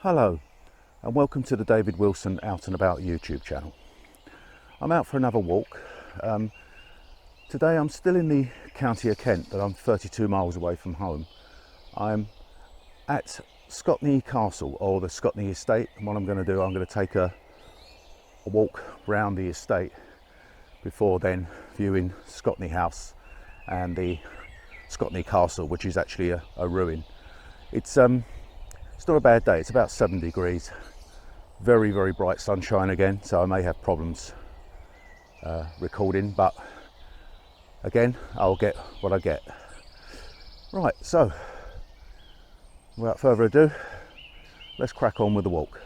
Hello and welcome to the David Wilson Out and About YouTube channel. I'm out for another walk. Today I'm still in the county of Kent, but I'm 32 miles away from home. I'm at Scotney Castle, or the Scotney estate, and what I'm going to do, I'm going to take a walk round the estate before then viewing Scotney House and the Scotney Castle, which is actually a ruin. It's not a bad day. It's about 7 degrees, very bright sunshine again, so I may have problems recording, but again I'll get what I get. Right, so without further ado, let's crack on with the walk.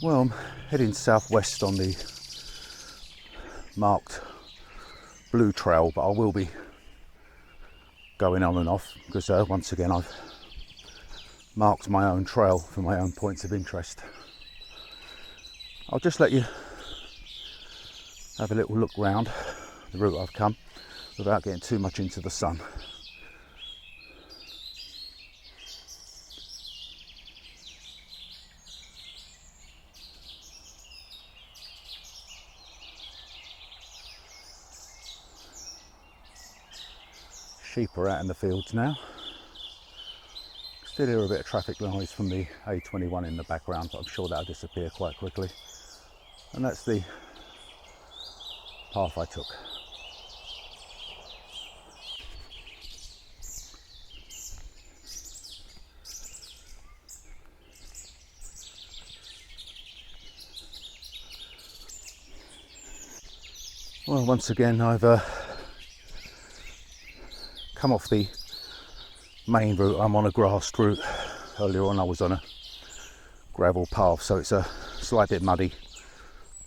Well, I'm heading southwest on the marked blue trail, but I will be going on and off because once again I've marked my own trail for my own points of interest. I'll just let you have a little look round the route I've come without getting too much into the sun. Sheep are out in the fields now. Still hear a bit of traffic noise from the A21 in the background, but I'm sure that'll disappear quite quickly. And that's the path I took. Well, once again I've come off the main route. I'm on a grass route. Earlier on I was on a gravel path, so it's a slight bit muddy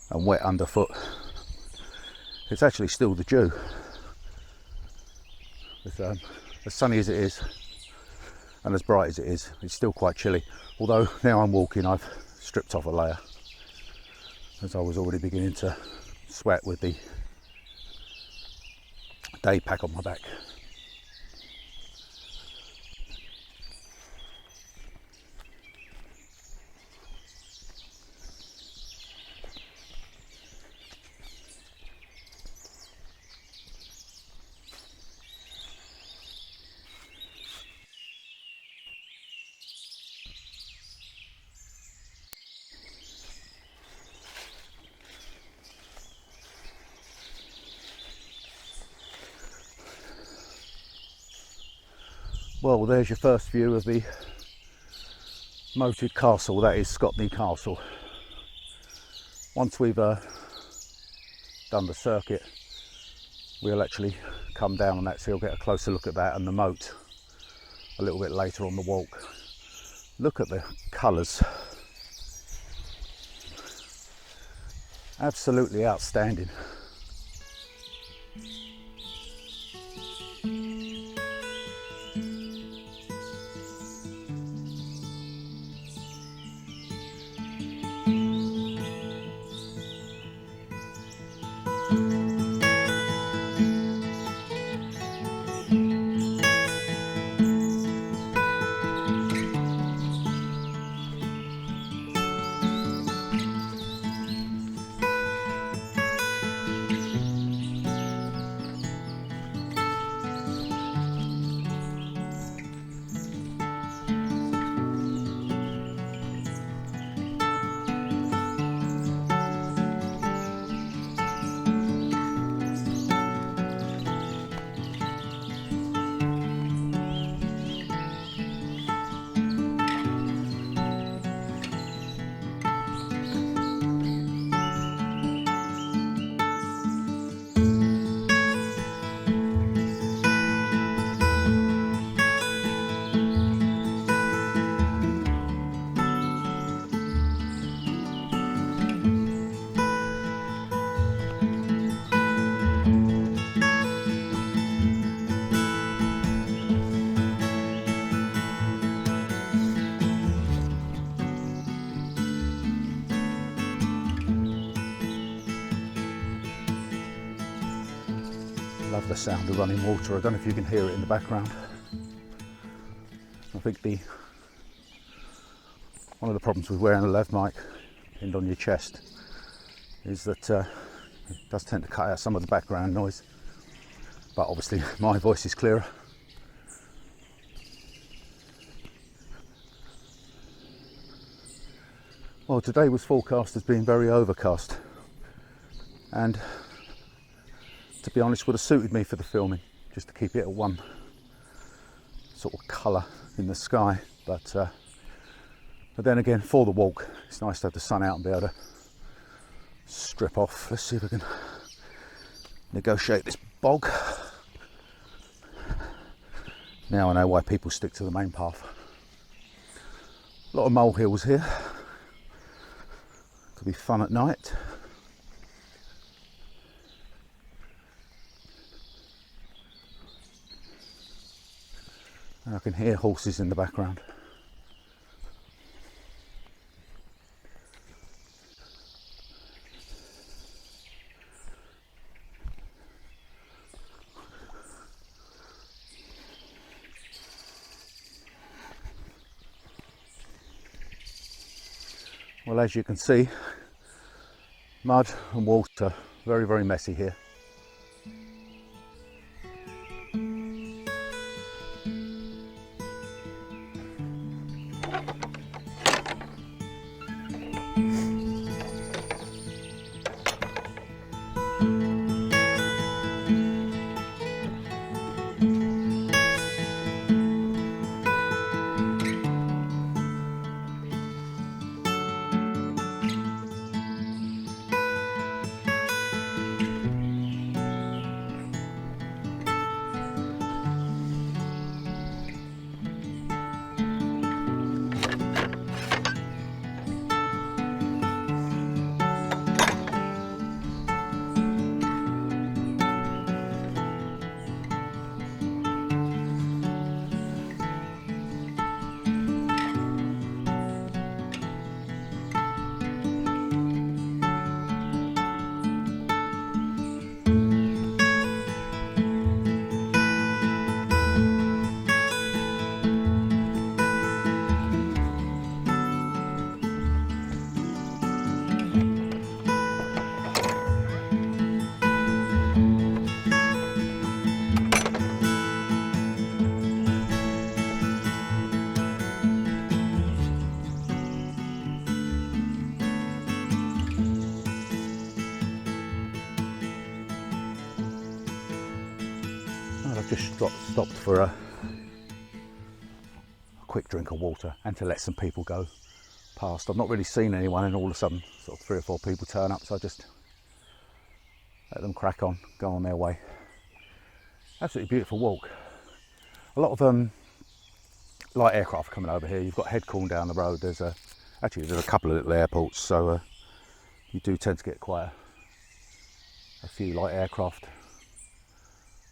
and wet underfoot. It's actually still the dew. As sunny as it is and as bright as it is, it's still quite chilly. Although now I'm walking, I've stripped off a layer as I was already beginning to sweat with the day pack on my back. Well, there's your first view of the moated castle, that is Scotney Castle. Once we've done the circuit, we'll actually come down on that, so you'll get a closer look at that and the moat a little bit later on the walk. Look at the colours. Absolutely outstanding. love the sound of running water. I don't know if you can hear it in the background. I think one of the problems with wearing a lav mic pinned on your chest is that it does tend to cut out some of the background noise, but obviously my voice is clearer. Well, today was forecast as being very overcast, and to be honest would have suited me for the filming, just to keep it at one sort of colour in the sky, but then again, for the walk it's nice to have the sun out and be able to strip off. Let's see if we can negotiate this bog. Now I know why people stick to the main path. A lot of molehills here. Could be fun at night. And I can hear horses in the background. Well, as you can see, mud and water, very, very messy here. I've just stopped for a quick drink of water and to let some people go past. I've not really seen anyone, and all of a sudden sort of 3 or 4 people turn up, so I just let them crack on, go on their way. Absolutely beautiful walk. A lot of light aircraft coming over here. You've got Headcorn down the road. There's a couple of little airports, so you do tend to get quite a few light aircraft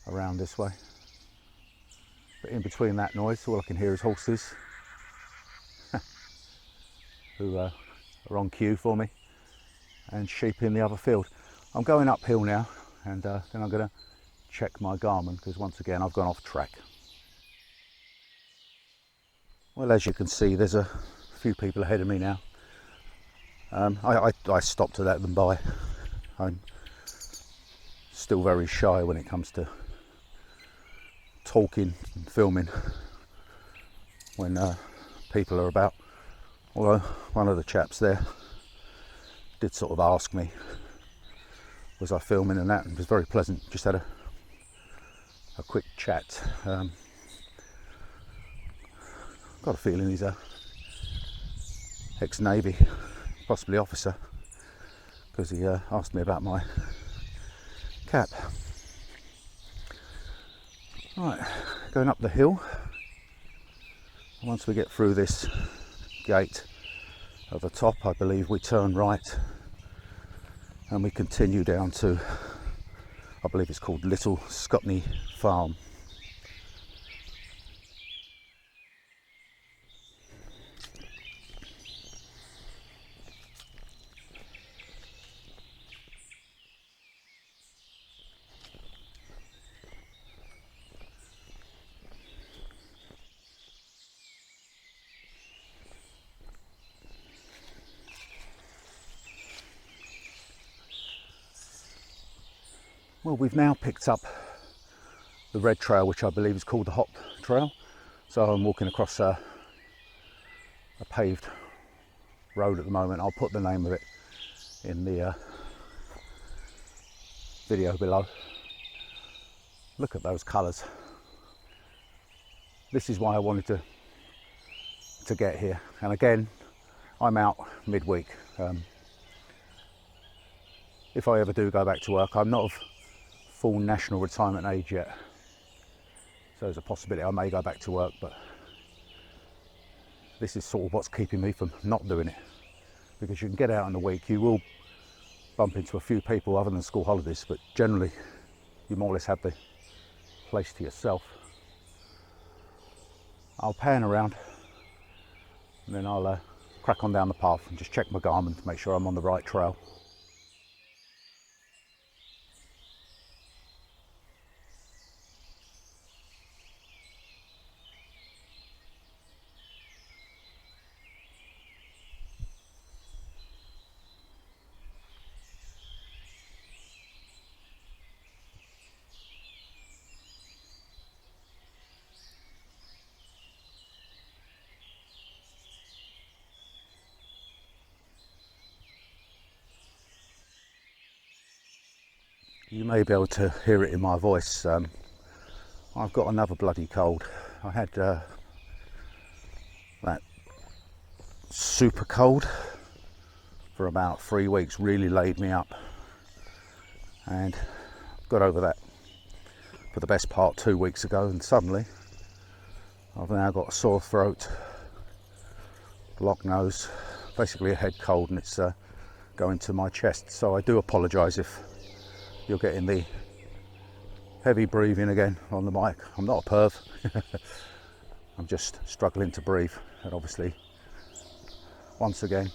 around this way. But in between that noise, all I can hear is horses who are on cue for me, and sheep in the other field. I'm going uphill now, and then I'm going to check my Garmin, because once again I've gone off track. Well, as you can see, there's a few people ahead of me now. I stopped to let them by. I'm still very shy when it comes to talking and filming when people are about. Although one of the chaps there did sort of ask me, was I filming, and that, and it was very pleasant. Just had a quick chat. Got a feeling he's a ex-Navy, possibly officer, because he asked me about my cap. Right, going up the hill. Once we get through this gate at the top, I believe we turn right and we continue down to, I believe it's called Little Scotney Farm. Well, we've now picked up the red trail, which I believe is called the Hop Trail. So I'm walking across a paved road at the moment. I'll put the name of it in the video below. Look at those colours. This is why I wanted to get here. And again, I'm out midweek. If I ever do go back to work, I'm not of full national retirement age yet, so there's a possibility I may go back to work, but this is sort of what's keeping me from not doing it, because you can get out in the week, you will bump into a few people other than school holidays, but generally you more or less have the place to yourself. I'll pan around and then I'll crack on down the path and just check my Garmin to make sure I'm on the right trail. You may be able to hear it in my voice. I've got another bloody cold. I had that super cold for about 3 weeks, really laid me up, and got over that for the best part 2 weeks ago, and suddenly I've now got a sore throat, blocked nose, basically a head cold, and it's going to my chest. So I do apologise if you're getting the heavy breathing again on the mic. I'm not a perv. I'm just struggling to breathe, and obviously once again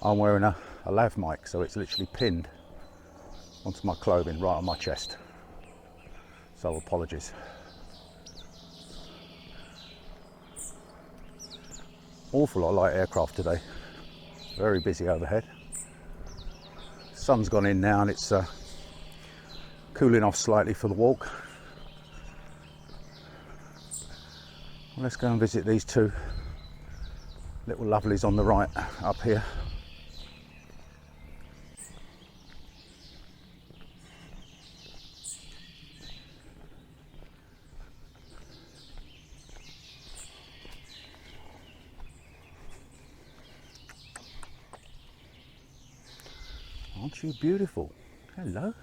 I'm wearing a lav mic, so it's literally pinned onto my clothing right on my chest, so apologies. Awful lot of light aircraft today, very busy overhead. Sun's gone in now and it's cooling off slightly for the walk. Well, let's go and visit these two little lovelies on the right up here. Aren't you beautiful? Hello.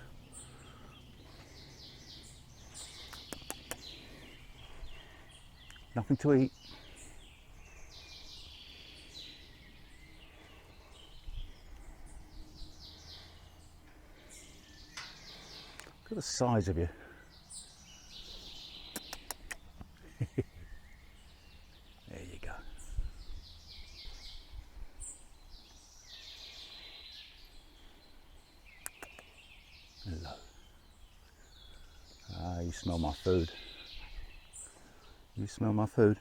Nothing to eat. Look at the size of you. There you go. Hello. Ah, you smell my food. You smell my food.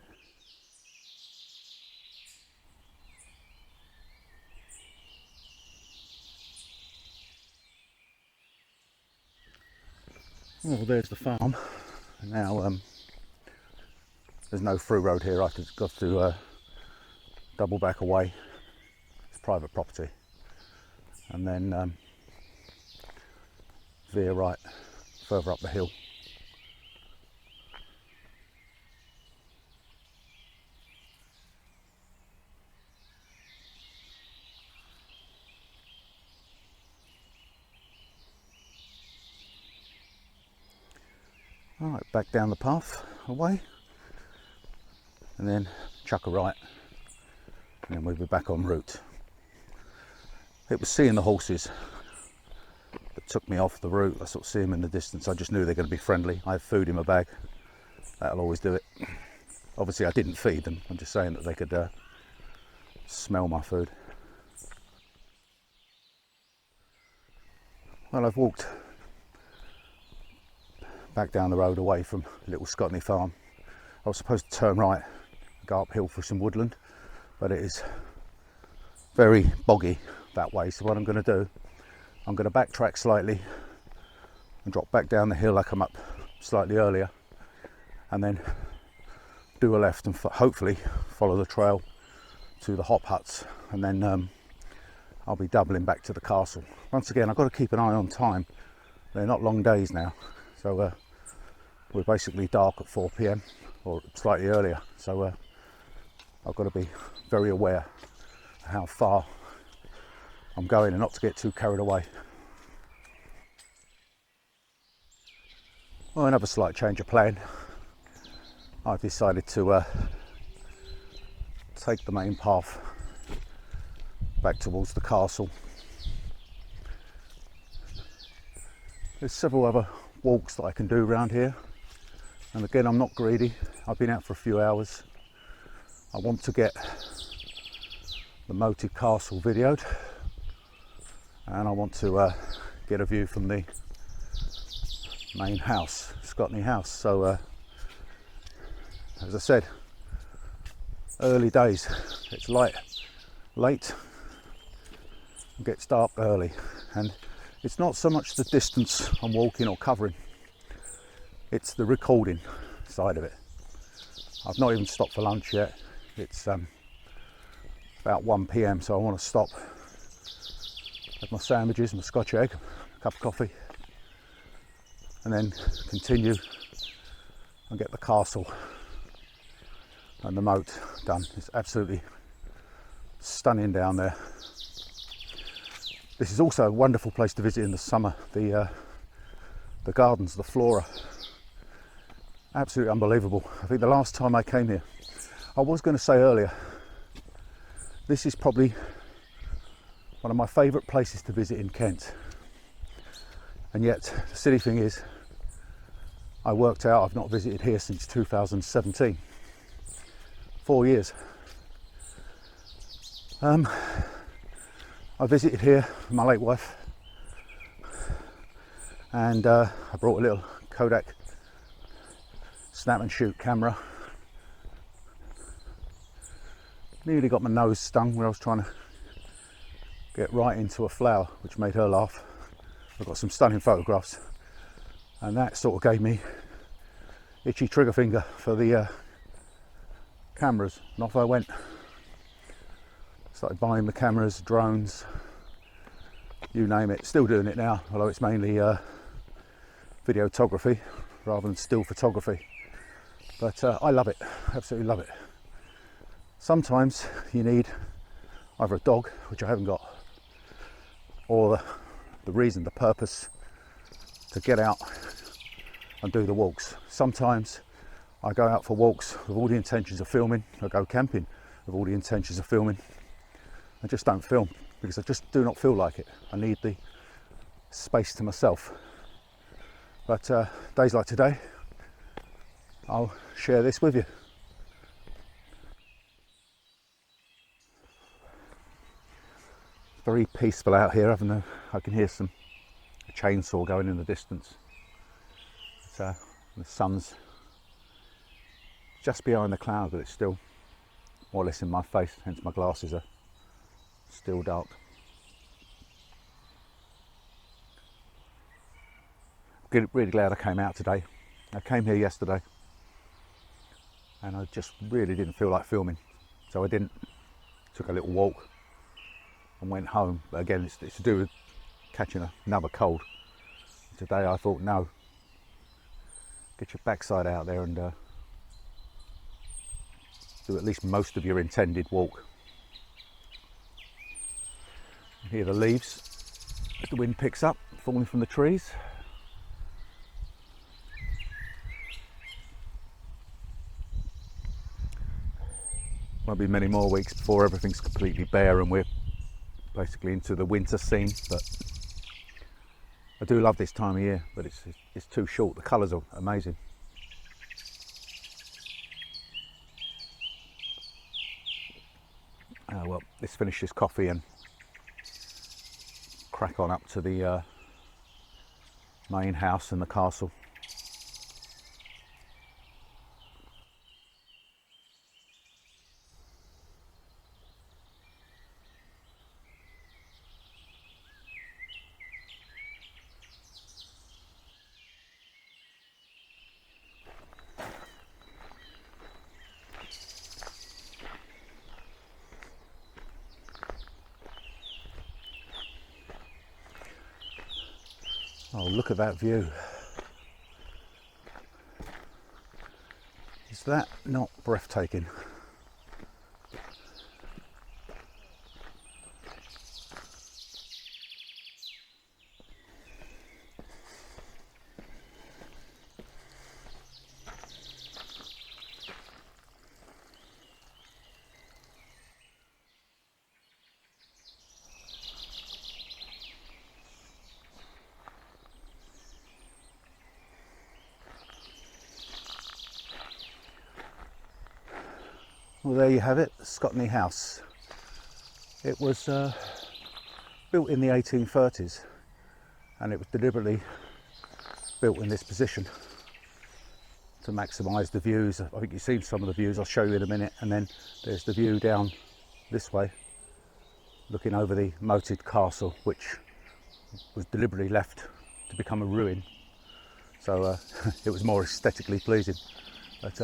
Well, there's the farm. Now there's no through road here. I've just got to double back away. It's private property, and then veer right further up the hill. Alright, back down the path away, and then chuck a right, and then we'll be back en route. It was seeing the horses that took me off the route. I sort of see them in the distance. I just knew they're going to be friendly. I have food in my bag. That'll always do it. Obviously I didn't feed them. I'm just saying that they could smell my food. Well, I've walked back down the road away from little Scotney farm. I was supposed to turn right, go uphill for some woodland, but it is very boggy that way. So what I'm going to do, I'm going to backtrack slightly and drop back down the hill. I come up slightly earlier and then do a left and hopefully follow the trail to the hop huts, and then I'll be doubling back to the castle. Once again, I've got to keep an eye on time. They're not long days now, so we're basically dark at 4 p.m. or slightly earlier, so I've got to be very aware of how far I'm going and not to get too carried away. Well, another slight change of plan. I've decided to take the main path back towards the castle. There's several other walks that I can do around here, and again, I'm not greedy. I've been out for a few hours. I want to get the moated castle videoed, and I want to get a view from the main house, Scotney House. So as I said, early days. It's late, it gets dark early, and it's not so much the distance I'm walking or covering, it's the recording side of it. I've not even stopped for lunch yet. It's about 1 p.m, so I want to stop, have my sandwiches, my scotch egg, a cup of coffee, and then continue and get the castle and the moat done. It's absolutely stunning down there. This is also a wonderful place to visit in the summer. The gardens, the flora, absolutely unbelievable. I think the last time I came here, I was going to say earlier, this is probably one of my favourite places to visit in Kent, and yet the silly thing is, I worked out I've not visited here since 2017. 4 years. I visited here with my late wife, and I brought a little Kodak snap and shoot camera. Nearly got my nose stung when I was trying to get right into a flower, which made her laugh. I've got some stunning photographs, and that sort of gave me itchy trigger finger for the cameras, and off I went. Started buying the cameras, drones, you name it. Still doing it now, although it's mainly videography rather than still photography. But I love it, absolutely love it. Sometimes you need either a dog, which I haven't got, or the reason, the purpose to get out and do the walks. Sometimes I go out for walks with all the intentions of filming. I go camping with all the intentions of filming. I just don't film because I just do not feel like it. I need the space to myself. But days like today, I'll share this with you. Very peaceful out here, even though I can hear a chainsaw going in the distance. The sun's just behind the cloud, but it's still more or less in my face, hence my glasses are still dark. Really glad I came out today. I came here yesterday and I just really didn't feel like filming, so I didn't. Took a little walk and went home, but again it's to do with catching another cold. Today I thought, no, get your backside out there and do at least most of your intended walk. You hear the leaves as the wind picks up, falling from the trees. Won't be many more weeks before everything's completely bare and we're basically into the winter scene, but I do love this time of year, but it's too short. The colours are amazing. Well, let's finish this coffee and crack on up to the main house and the castle. Oh, look at that view. Is that not breathtaking? Well, there you have it, Scotney House. It was built in the 1830s, and it was deliberately built in this position to maximise the views. I think you've seen some of the views, I'll show you in a minute, and then there's the view down this way, looking over the moated castle, which was deliberately left to become a ruin. So it was more aesthetically pleasing, but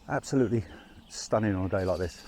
absolutely stunning on a day like this.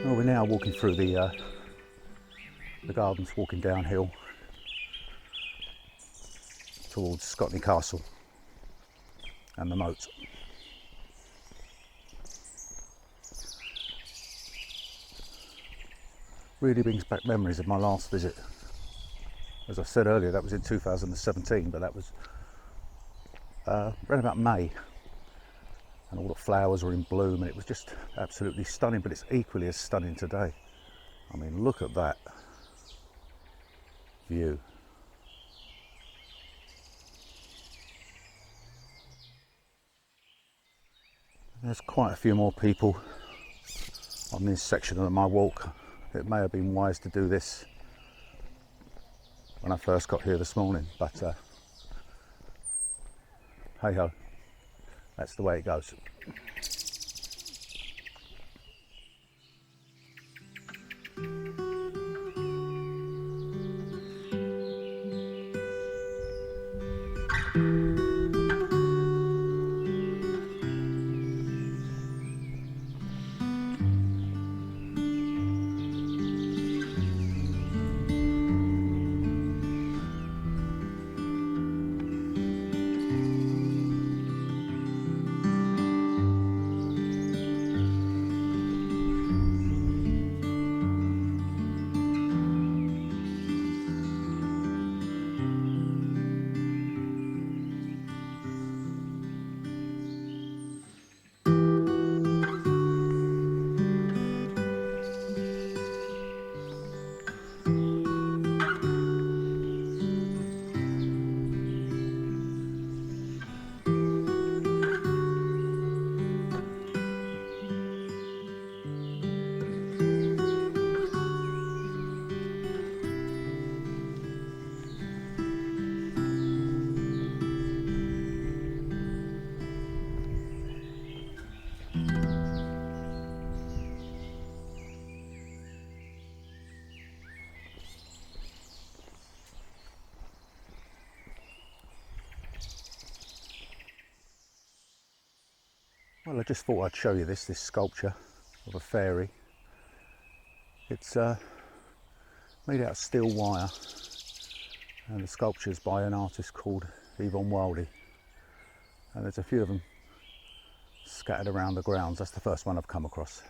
Well, we're now walking through the gardens, walking downhill towards Scotney Castle and the moat. Really brings back memories of my last visit. As I said earlier, that was in 2017, but that was around about May, and all the flowers were in bloom, and it was just absolutely stunning. But it's equally as stunning today. I mean, look at that view. There's quite a few more people on this section of my walk. It may have been wise to do this when I first got here this morning, but hey ho, that's the way it goes. Well, I just thought I'd show you this sculpture of a fairy. It's made out of steel wire, and the sculpture's by an artist called Yvonne Wildy, and there's a few of them scattered around the grounds. That's the first one I've come across.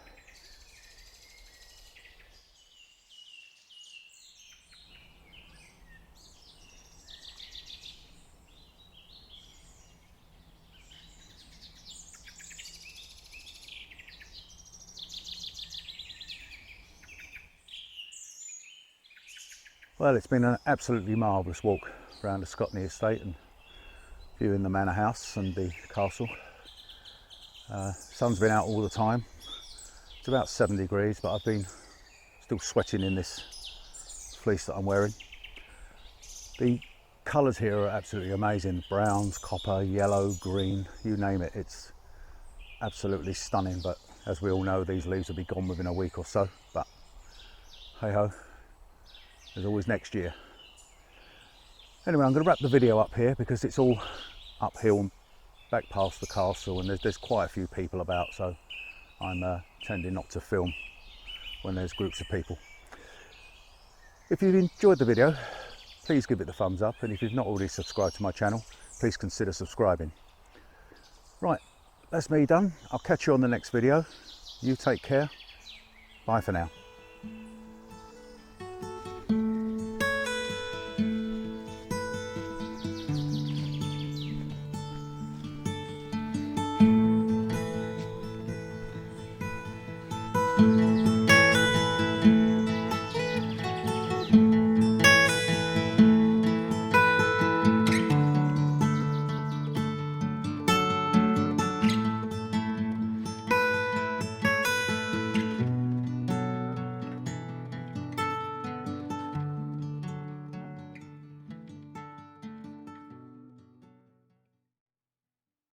Well, it's been an absolutely marvellous walk around the Scotney estate and viewing the manor house and the castle. Sun's been out all the time. It's about 7 degrees, but I've been still sweating in this fleece that I'm wearing. The colours here are absolutely amazing. Browns, copper, yellow, green, you name it. It's absolutely stunning, but as we all know, these leaves will be gone within a week or so. But hey ho, there's always next year. Anyway, I'm going to wrap the video up here because it's all uphill and back past the castle, and there's quite a few people about, so I'm tending not to film when there's groups of people. If you've enjoyed the video, please give it the thumbs up, and if you've not already subscribed to my channel, please consider subscribing. Right, that's me done. I'll catch you on the next video. You take care. Bye for now.